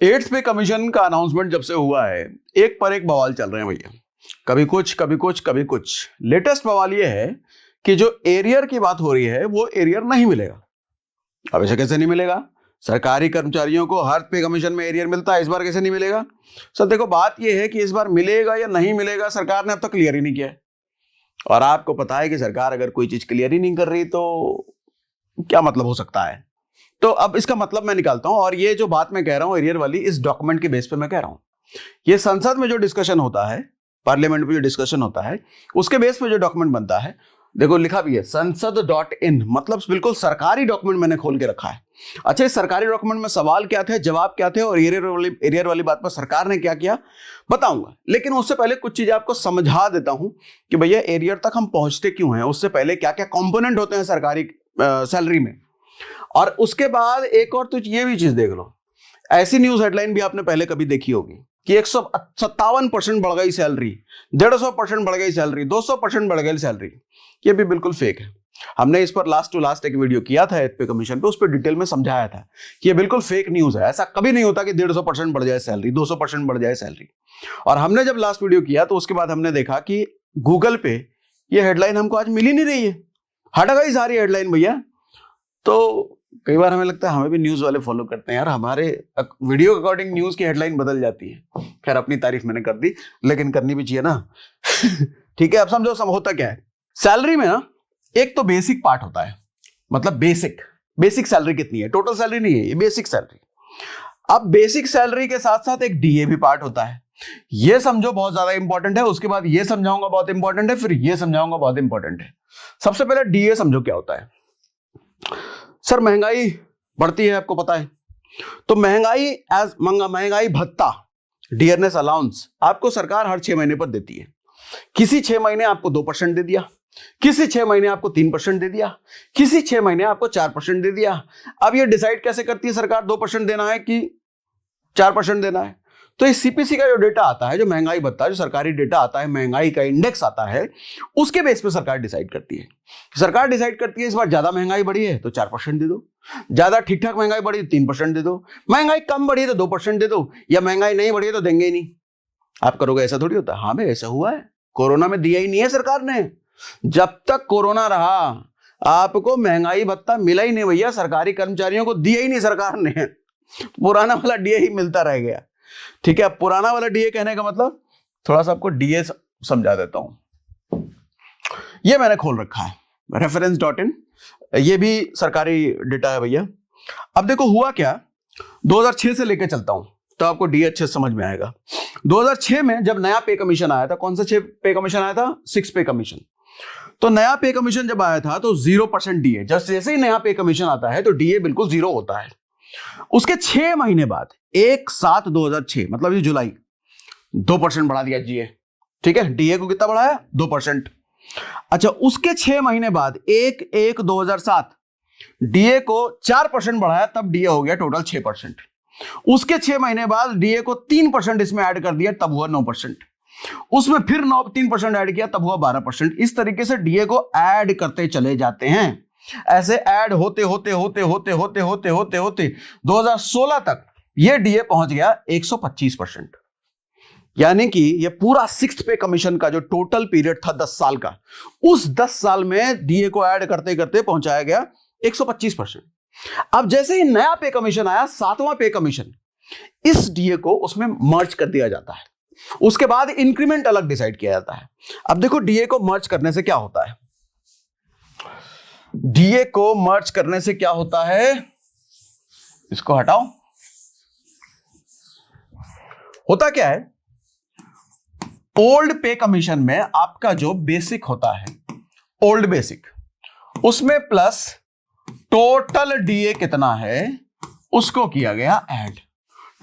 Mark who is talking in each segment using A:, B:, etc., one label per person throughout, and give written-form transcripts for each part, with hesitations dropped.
A: Eighth pay commission का announcement जब से हुआ है, एक पर एक बवाल चल रहे हैं भैया। कभी कुछ कभी कुछ कभी कुछ। लेटेस्ट बवाल ये है कि जो एरियर की बात हो रही है वो एरियर नहीं मिलेगा। अब ऐसे कैसे नहीं मिलेगा? सरकारी कर्मचारियों को हर पे कमीशन में एरियर मिलता है, इस बार कैसे नहीं मिलेगा? सर देखो, बात ये है कि इस बार मिलेगा या नहीं मिलेगा सरकार ने अब तक क्लियर ही नहीं किया है। और आपको पता है कि सरकार अगर कोई चीज क्लियर ही नहीं कर रही तो क्या मतलब हो सकता है। तो अब इसका मतलब मैं निकालता हूं, और ये जो बात मैं कह रहा हूं एरियर वाली, इस डॉक्यूमेंट के बेस पे मैं कह रहा हूं। ये संसद में जो डिस्कशन होता है, पार्लियामेंट में जो डिस्कशन होता है, उसके बेस पे जो डॉक्यूमेंट बनता है, देखो लिखा भी है संसद.in, मतलब बिल्कुल सरकारी डॉक्यूमेंट मैंने खोल के रखा है। अच्छा, इस सरकारी डॉक्यूमेंट में सवाल क्या थे, जवाब क्या थे, और एरियर वाली बात पर सरकार ने क्या किया बताऊंगा। लेकिन उससे पहले कुछ चीजें आपको समझा देता हूं कि भैया एरियर तक हम पहुंचते क्यों हैं, उससे पहले क्या क्या कंपोनेंट होते हैं सरकारी सैलरी में। और उसके बाद एक और तो ये भी चीज देख लो, ऐसी न्यूज हेडलाइन भी आपने पहले कभी देखी होगी कि 157% बढ़ गई सैलरी, 150% बढ़ गई सैलरी, 200% बढ़ गई सैलरी। ये भी बिल्कुल फेक है। हमने इस पर लास्ट टू लास्ट एक वीडियो किया था एथ पे कमीशन पे, उस पर डिटेल में समझाया था कि ये बिल्कुल फेक न्यूज है। ऐसा कभी नहीं होता कि 150% बढ़ जाए सैलरी, 200% बढ़ जाए सैलरी। और हमने जब लास्ट वीडियो किया तो उसके बाद हमने देखा कि गूगल पे ये हेडलाइन हमको आज मिल ही नहीं रही है, हट गई सारी हेडलाइन भैया। तो कई बार हमें लगता है हमें भी न्यूज वाले फॉलो करते हैं यार, हमारे वीडियो के अकॉर्डिंग न्यूज की हेडलाइन बदल जाती है। खैर, अपनी तारीफ मैंने कर दी, लेकिन करनी भी चाहिए ना। ठीक है, अब समझो सब होता क्या है। सैलरी में ना एक तो बेसिक पार्ट होता है, मतलब बेसिक सैलरी कितनी है, टोटल सैलरी नहीं है, ये बेसिक सैलरी। अब बेसिक सैलरी के साथ साथ एक डीए भी पार्ट होता है। ये समझो बहुत ज्यादा इंपॉर्टेंट है, उसके बाद ये समझाऊंगा बहुत इंपॉर्टेंट है, फिर ये समझाऊंगा बहुत इंपॉर्टेंट है। सबसे पहले डीए समझो क्या होता है। सर महंगाई बढ़ती है, आपको पता है, तो महंगाई भत्ता, डियरनेस अलाउंस आपको सरकार हर 6 महीने पर देती है। किसी 6 महीने आपको 2% दे दिया, किसी 6 महीने आपको 3% दे दिया, किसी 6 महीने आपको 4% दे दिया। अब ये डिसाइड कैसे करती है सरकार 2% देना है कि 4% देना है? तो इस सीपीसी का जो डेटा आता है, जो महंगाई भत्ता, जो सरकारी डेटा आता है, महंगाई का इंडेक्स आता है, उसके बेस पे सरकार डिसाइड करती है। सरकार डिसाइड करती है इस बार ज्यादा महंगाई बढ़ी है तो 4% दे दो, ज्यादा ठीक ठाक महंगाई बढ़ी तो 3% दे दो, महंगाई कम बढ़ी है तो 2% दे दो, या महंगाई नहीं बढ़ी है तो देंगे ही नहीं। आप करोगे ऐसा थोड़ी होता है। हाँ भाई, ऐसा हुआ है, कोरोना में दिया ही नहीं है सरकार ने। जब तक कोरोना रहा आपको महंगाई भत्ता मिला ही नहीं भैया, सरकारी कर्मचारियों को दिया ही नहीं सरकार ने, पुराना वाला डीए ही मिलता रह गया। ठीक है, पुराना वाला डीए कहने का मतलब, थोड़ा सा आपको डीए समझा देता हूं। ये मैंने खोल रखा है reference.in, ये भी सरकारी डेटा है भैया। अब देखो हुआ क्या, 2006 से लेके चलता हूं तो आपको डीए अच्छे समझ में आएगा। 2006 में जब नया पे कमीशन आया था, कौन सा पे कमीशन आया था? 6 पे कमीशन। तो नया पे कमीशन जब आया था तो 0% डीए, जैसे ही नया पे कमीशन आता है तो डीए बिल्कुल 0 होता है। उसके 6 महीने बाद 1/7/2006, मतलब ये जुलाई, 2% बढ़ा दिया डीए। ठीक है, डीए को कितना बढ़ाया? 2%। अच्छा, उसके 6 महीने बाद 1/1/2007 डीए को 4% बढ़ाया, तब डीए हो गया टोटल 6%। उसके 6 महीने बाद डीए को 3% इसमें ऐड कर दिया, तब हुआ 9%। उसमें फिर 3% ऐड किया, तब हुआ 12%। इस तरीके से डीए को ऐड करते चले जाते हैं। ऐसे ऐड होते होते होते होते होते होते होते होते 2016 तक ये डीए पहुंच गया 125%। यानी कि ये पूरा 6th पे कमीशन का जो टोटल पीरियड था 10 साल का, उस 10 साल में डीए को ऐड करते करते पहुंचाया गया 125%। अब जैसे ही नया पे कमीशन आया, 7वां पे कमीशन, इस डीए को उसमें मर्ज कर दिया जाता है। उसके बाद इंक्रीमेंट अलग डिसाइड किया जाता है। अब देखो डीए को मर्ज करने से क्या होता है, डीए को मर्ज करने से क्या होता है, इसको हटाओ। होता क्या है, ओल्ड पे कमीशन में आपका जो बेसिक होता है, ओल्ड बेसिक, उसमें प्लस टोटल डीए कितना है उसको किया गया ऐड।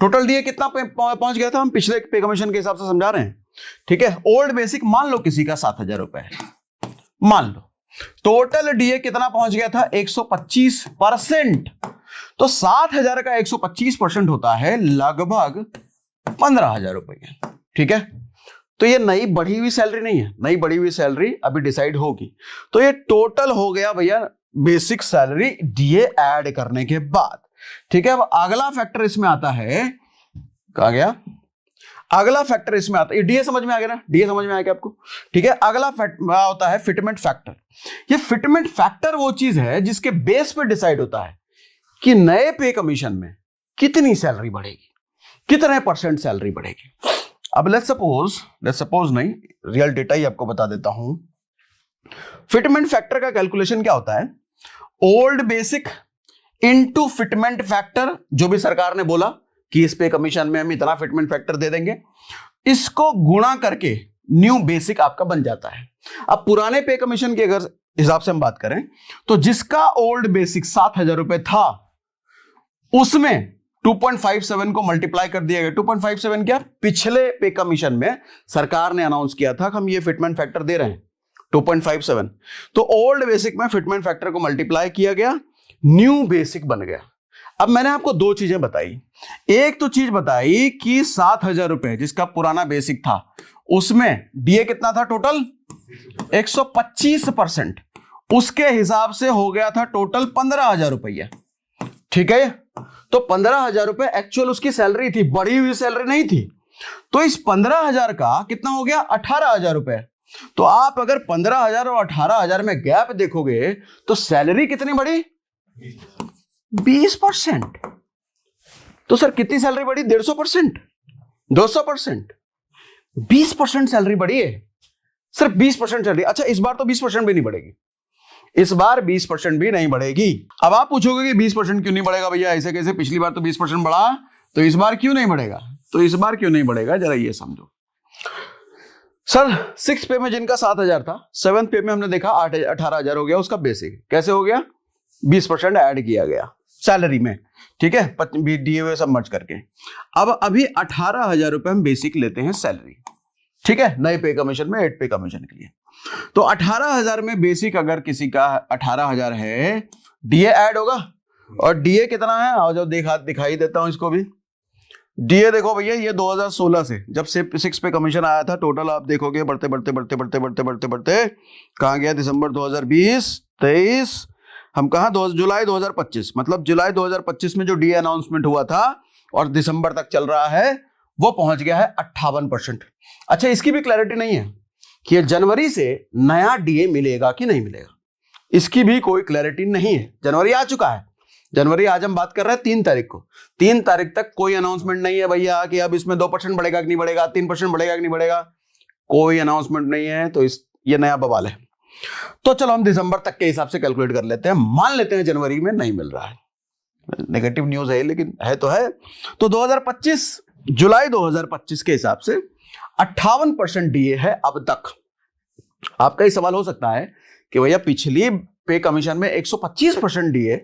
A: टोटल डीए कितना पहुंच गया था, हम पिछले पे कमीशन के हिसाब से समझा रहे हैं। ठीक है, ओल्ड बेसिक मान लो किसी का 7,000 रुपए है, मान लो टोटल डीए कितना पहुंच गया था, 125%। तो 7,000 का 125% होता है लगभग 15,000 रुपए। ठीक है, तो ये नई बढ़ी हुई सैलरी नहीं है, नई बढ़ी हुई सैलरी अभी डिसाइड होगी। तो ये टोटल हो गया भैया बेसिक सैलरी डीए ऐड करने के बाद। ठीक है, अब अगला फैक्टर इसमें आता है कहा गया। अगला फैक्टर इसमें आता है, डीए समझ में आ गया ना, डीए समझ में आ गया आपको, ठीक है। अगला होता है फिटमेंट फैक्टर। ये फिटमेंट फैक्टर वो चीज है जिसके बेस पे डिसाइड होता है कि नए पे कमीशन में कितनी सैलरी बढ़ेगी, कितने परसेंट सैलरी बढ़ेगी। अब लेट्स सपोज नहीं, रियल डेटा ही आपको बता देता हूं। फिटमेंट फैक्टर का कैलकुलेशन क्या होता है, old basic into fitment factor, जो भी सरकार ने बोला कि इस पे कमीशन में हम इतना फिटमेंट फैक्टर दे देंगे, इसको गुणा करके न्यू बेसिक आपका बन जाता है। अब पुराने पे कमीशन के अगर हिसाब से हम बात करें तो जिसका ओल्ड बेसिक 7,000 रुपए था, उसमें 2.57 को मल्टीप्लाई कर दिया गया। 2.57 क्या, पिछले पे कमीशन में सरकार ने अनाउंस किया था कि हम ये फिटमेंट फैक्टर दे रहे हैं 2.57, तो ओल्ड बेसिक में फिटमेंट फैक्टर को मल्टीप्लाई किया गया, न्यू बेसिक बन गया। अब मैंने आपको दो चीजें बताई, एक तो चीज बताई कि 7,000 रुपए जिसका पुराना बेसिक था, उसमें डीए कितना था टोटल 125%, उसके हिसाब से हो गया था टोटल 15,000 रुपया, ठीक है। तो 15,000 रुपए एक्चुअल उसकी सैलरी थी, बढ़ी हुई सैलरी नहीं थी। तो इस 15,000 का कितना हो गया 18,000 रुपए। तो आप अगर 15,000 और 18,000 में गैप देखोगे तो सैलरी कितनी बढ़ी 20%। तो सर कितनी सैलरी बढ़ी 150%, 200%, 20% सैलरी बढ़ी है, सिर्फ 20% सैलरी। अच्छा इस बार तो 20% भी नहीं बढ़ेगी, इस बार 20% भी नहीं बढ़ेगी। अब आप पूछोगे कि 20% क्यों नहीं बढ़ेगा भैया, ऐसे कैसे, पिछली बार तो 20% बढ़ा, तो इस बार क्यों नहीं बढ़ेगा। तो इस बार क्यों नहीं बढ़ेगा जरा ये समझो। सर 6 पे में जिनका 7,000 था, 7th पे में हमने देखा 18,000 हो गया उसका बेसिक। कैसे हो गया, 20% ऐड किया गया सैलरी में, ठीक है, डीए सब मर्ज करके। अब अभी 18,000 रुपए हम बेसिक लेते हैं सैलरी, ठीक है, नए पे कमीशन में 8 पे कमीशन के लिए। तो 18,000 में बेसिक अगर किसी का 18,000 है, डीए ऐड होगा, और डीए कितना है, आओ जो दिखाई देता हूं इसको भी। डीए देखो भैया, ये 2016 से जब से 6 पे कमीशन आया था, टोटल आप देखोगे बढ़ते बढ़ते बढ़ते बढ़ते बढ़ते बढ़ते बढ़ते कहां गया, दिसंबर 2020, 23, हम कहा जुलाई 2025, मतलब जुलाई 2025 में जो डीए अनाउंसमेंट हुआ था और दिसंबर तक चल रहा है, वो पहुंच गया है 58%। अच्छा इसकी भी क्लैरिटी नहीं है कि जनवरी से नया डीए मिलेगा कि नहीं मिलेगा, इसकी भी कोई क्लैरिटी नहीं है। जनवरी आ चुका है, जनवरी आज हम बात कर रहे हैं 3 तारीख को, 3 तारीख तक कोई अनाउंसमेंट नहीं है भैया कि अब इसमें 2% बढ़ेगा कि नहीं बढ़ेगा, 3% बढ़ेगा कि नहीं बढ़ेगा, कोई अनाउंसमेंट नहीं है। तो ये नया बवाल है। तो चलो हम दिसंबर तक के हिसाब से कैलकुलेट कर लेते हैं, मान लेते हैं जनवरी में नहीं मिल रहा है, नेगेटिव न्यूज है लेकिन है तो है। तो 2025 जुलाई 2025 के हिसाब से 58% डीए है अब तक। आपका ही सवाल हो सकता है कि भैया पिछली पे कमीशन में 125% डीए,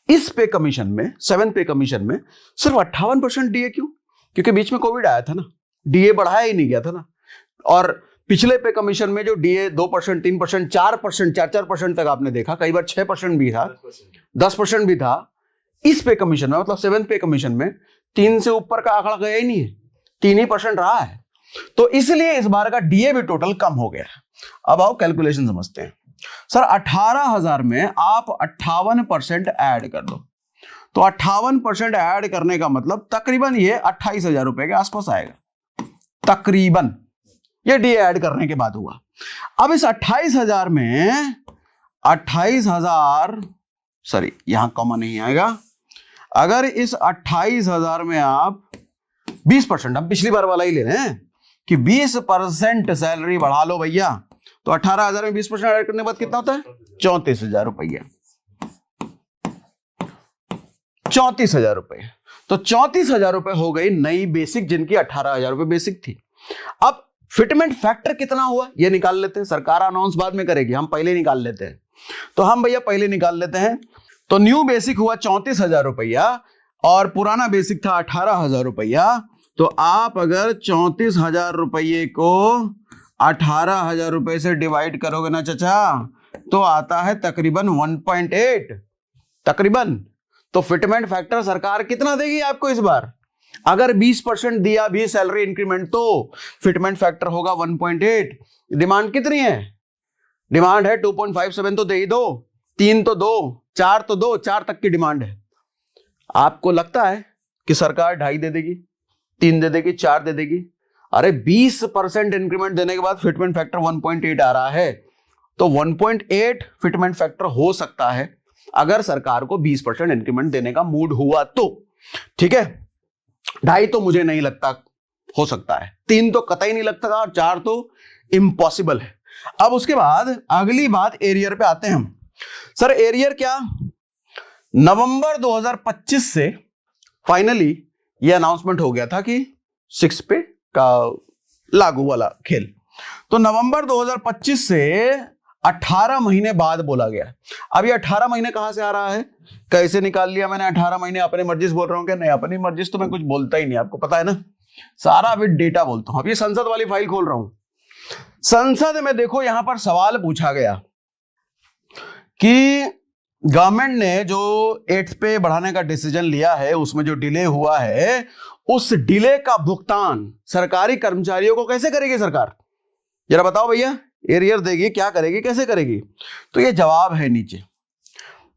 A: इस पे कमीशन में 7th पे कमीशन में सिर्फ 58% डीए क्यों? क्योंकि बीच में कोविड आया था ना, डीए बढ़ाया ही नहीं गया था ना। और पिछले पे कमीशन में जो डीए 2%, 3%, 4%, 4% तक आपने देखा, कई बार 6% भी था, 10% भी था। इस पे कमीशन में मतलब 7th पे कमीशन में 3 से ऊपर का आंकड़ा गया ही नहीं है, 3% रहा है। तो इसलिए इस बार का डीए भी टोटल कम हो गया है। अब आओ कैलकुलेशन समझते हैं। सर 18,000 में आप 58% ऐड कर दो, तो 58% ऐड करने का मतलब तकरीबन ये 28,000 रुपए के आसपास आएगा, तकरीबन। ये डीए ऐड करने के बाद हुआ। अब इस 28,000 में 28,000, सॉरी यहां कॉमा नहीं आएगा, अगर इस 28,000 में आप 20%, हम पिछली बार वाला ही ले रहे हैं कि 20% सैलरी बढ़ा लो भैया, तो 18,000 में 20% ऐड करने के बाद कितना होता है 34,000 रुपया, 34,000 रुपए। तो 34,000 रुपए हो गई नई बेसिक, जिनकी 18,000 रुपए बेसिक थी। अब फिटमेंट फैक्टर कितना हुआ ये निकाल लेते हैं, सरकार अनाउंस बाद में करेगी, हम पहले निकाल लेते हैं। तो हम भैया पहले निकाल लेते हैं। तो न्यू बेसिक हुआ 34,000 रुपया और पुराना बेसिक था 18,000 रुपया। तो आप अगर 34,000 रुपये को 18,000 रुपए से डिवाइड करोगे ना चाचा, तो आता है तकरीबन 1.8 तकरीबन। तो फिटमेंट फैक्टर सरकार कितना देगी आपको इस बार? अगर 20% दिया भी सैलरी इंक्रीमेंट तो फिटमेंट फैक्टर होगा 1.8। डिमांड कितनी है? डिमांड है 2.57, तो दे ही दो, 3 तो दो, 4 तो दो, 4 तक की डिमांड है। आपको लगता है कि सरकार 2.5 दे देगी? 3 दे देगी, 4 दे देगी। अरे 20% इंक्रीमेंट देने के बाद फिटमेंट फैक्टर 1.8 आ रहा है, तो 1.8 फिटमेंट फैक्टर हो सकता है अगर सरकार को 20% इंक्रीमेंट देने का मूड हुआ तो। ठीक है, 2.5 तो मुझे नहीं लगता हो सकता है, 3 तो कतई नहीं लगता और 4 तो इम्पॉसिबल है। अब उसके बाद अगली बात एरियर पे आते हैं हम। सर एरियर क्या, नवंबर 2025 से फाइनली यह अनाउंसमेंट हो गया था कि 6 पे का लागू वाला खेल, तो नवंबर 2025 से 18 महीने बाद बोला गया। अब ये 18 महीने कहां से आ रहा है, कैसे निकाल लिया मैंने 18 महीने, अपनी मर्जी से बोल रहा हूं क्या? नहीं, अपनी मर्जी से तो मैं कुछ बोलता ही नहीं, आपको पता है ना, सारा विद डेटा बोलता हूं। अब ये संसद वाली फाइल खोल रहा हूं, संसद में देखो यहां पर सवाल पूछा गया कि गवर्नमेंट ने जो 8th पे बढ़ाने का डिसीजन लिया है, उसमें जो डिले हुआ है, उस डिले का भुगतान सरकारी कर्मचारियों को कैसे करेगी सरकार? जरा बताओ भैया, एरियर देगी, क्या करेगी, कैसे करेगी? तो ये जवाब है नीचे,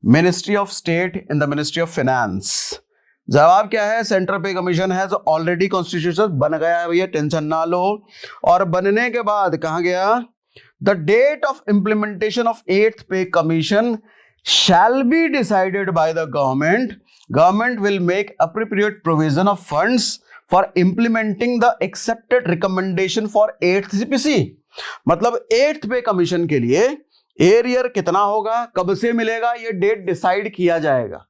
A: ministry of state in the ministry of finance. जवाब क्या है, सेंट्रल पे कमीशन हैज ऑलरेडी कॉन्स्टिट्यूशन बन गया है भैया, टेंशन ना लो। और बनने के बाद कहा गया, the date of implementation of 8th pay commission shall be decided by the government. Government will make appropriate provision of funds for implementing the accepted recommendation for 8th CPC. मतलब 8th पे कमीशन के लिए arrear कितना होगा, कब से मिलेगा, ये date decide किया जाएगा।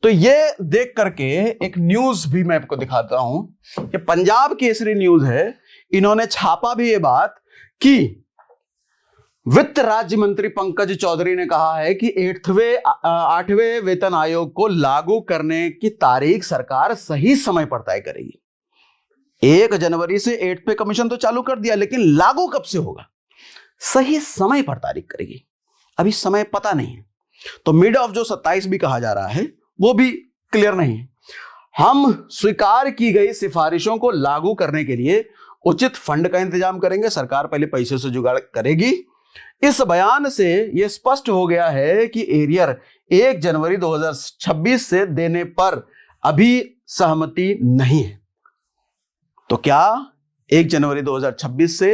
A: तो ये देख करके एक न्यूज भी मैं आपको दिखाता हूं, ये पंजाब केसरी न्यूज है, इन्होंने छापा भी ये बात कि वित्त राज्य मंत्री पंकज चौधरी ने कहा है कि 8वें वेतन आयोग को लागू करने की तारीख सरकार सही समय पर तय करेगी। 1 जनवरी से 8th पे कमीशन तो चालू कर दिया, लेकिन लागू कब से होगा, सही समय पर तारीख करेगी। अभी समय पता नहीं है, तो मिड ऑफ जो 27 भी कहा जा रहा है वो भी क्लियर नहीं है। हम स्वीकार की गई सिफारिशों को लागू करने के लिए उचित फंड का इंतजाम करेंगे, सरकार पहले पैसे से जुगाड़ करेगी। इस बयान से यह स्पष्ट हो गया है कि एरियर 1 जनवरी 2026 से देने पर अभी सहमति नहीं है। तो क्या 1 जनवरी 2026 से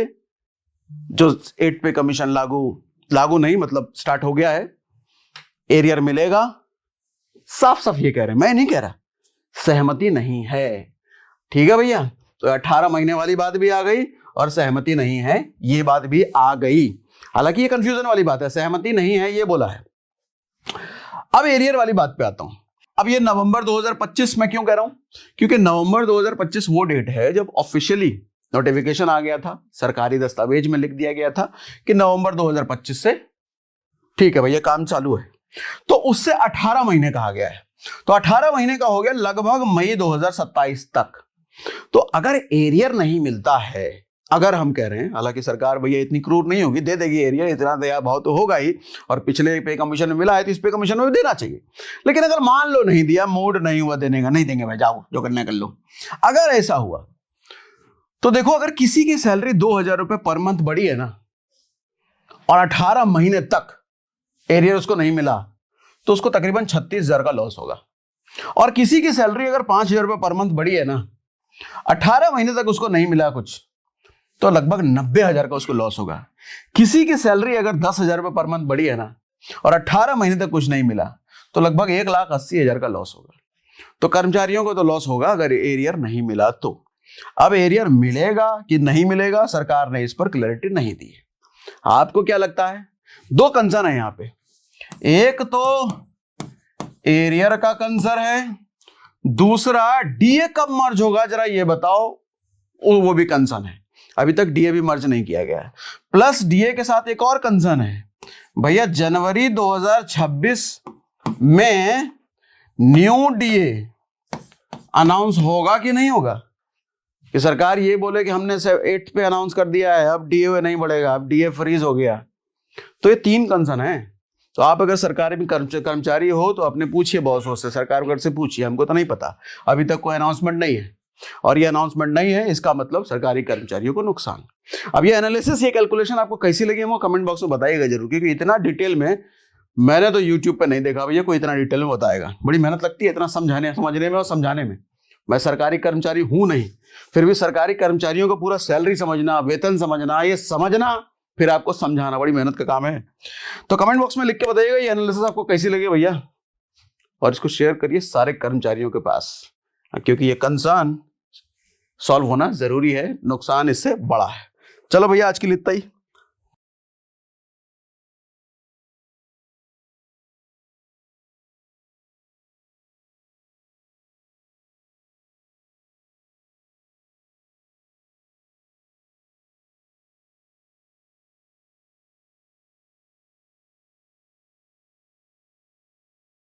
A: जो 8th पे कमीशन लागू नहीं, मतलब स्टार्ट हो गया है, एरियर मिलेगा? साफ साफ ये कह रहे हैं, मैं नहीं कह रहा, सहमति नहीं है। ठीक है भैया, तो 18 महीने वाली बात भी आ गई और सहमति नहीं है ये बात भी आ गई। हालांकि ये कंफ्यूजन वाली बात है, सहमति नहीं है ये बोला है। अब एरियर वाली बात पे आता हूं। अब ये नवंबर 2025 में क्यों कह रहा हूं, क्योंकि नवंबर 2025 वो डेट है जब ऑफिशियली नोटिफिकेशन आ गया था, सरकारी दस्तावेज में लिख दिया गया था कि नवंबर 2025 से ठीक है भैया काम चालू है। तो उससे 18 महीने कहा गया है, तो 18 महीने का हो गया लगभग मई 2027 तक। तो अगर एरियर नहीं मिलता है, अगर हम कह रहे हैं, हालांकि सरकार भैया इतनी क्रूर नहीं होगी, दे देगी एरियर, इतना दया भाव तो होगा ही, और पिछले पे कमीशन में मिला है तो इस पे कमीशन में भी देना चाहिए। लेकिन अगर मान लो नहीं दिया, मूड नहीं हुआ देने का, नहीं देंगे भाई, जाओ जो करना कर लो। अगर ऐसा हुआ तो देखो, अगर किसी की सैलरी 2000 रुपए पर मंथ बढ़ी है ना, और 18 महीने तक एरियर उसको नहीं मिला, तो उसको तकरीबन 36,000 का लॉस होगा। और किसी की सैलरी अगर 5,000 रुपए पर मंथ बढ़ी है ना, 18 महीने तक उसको नहीं मिला कुछ, तो लगभग 90,000 का उसको लॉस होगा। किसी की सैलरी अगर 10,000 रुपए पर मंथ बढ़ी है ना, और 18 महीने तक कुछ नहीं मिला, तो लगभग 1,80,000 का लॉस होगा। तो कर्मचारियों को तो लॉस होगा अगर एरियर नहीं मिला तो। अब एरियर मिलेगा कि नहीं मिलेगा, सरकार ने इस पर क्लैरिटी नहीं दी है। आपको क्या लगता है? 2 कंसर्न है यहां पे, एक तो एरियर का कंसर्न है, दूसरा डीए कब मर्ज होगा जरा ये बताओ, वो भी कंसर्न है। अभी तक डीए भी मर्ज नहीं किया गया है। प्लस डीए के साथ एक और कंसर्न है भैया, जनवरी 2026 में न्यू डीए अनाउंस होगा कि नहीं होगा? कि सरकार ये बोले कि हमने 8th पे अनाउंस कर दिया है, अब डीए नहीं बढ़ेगा, अब डीए फ्रीज हो गया। तो ये 3 कंसर्न है। तो आप अगर सरकारी में कर्मचारी हो तो अपने पूछिए बॉसों से, सरकार से पूछिए, हमको तो नहीं पता, अभी तक कोई अनाउंसमेंट नहीं है। और ये अनाउंसमेंट नहीं है, इसका मतलब सरकारी कर्मचारियों को नुकसान। अब ये एनालिसिस, ये कैलकुलेशन आपको कैसी लगी वो कमेंट बॉक्स में बताइएगा जरूर, क्योंकि इतना डिटेल में मैंने तो यूट्यूब पे नहीं देखा भैया कोई इतना डिटेल में बताएगा। बड़ी मेहनत लगती है इतना समझने में और समझाने में। मैं सरकारी कर्मचारी हूं नहीं, फिर भी सरकारी कर्मचारियों को पूरा सैलरी समझना, वेतन समझना, ये समझना, फिर आपको समझाना बड़ी मेहनत का काम है। तो कमेंट बॉक्स में लिख के बताइएगा ये एनालिसिस आपको कैसी लगी भैया, और इसको शेयर करिए सारे कर्मचारियों के पास, क्योंकि ये कंसर्न सॉल्व होना जरूरी है, नुकसान इससे बड़ा है। चलो भैया आज के लिए इतना ही।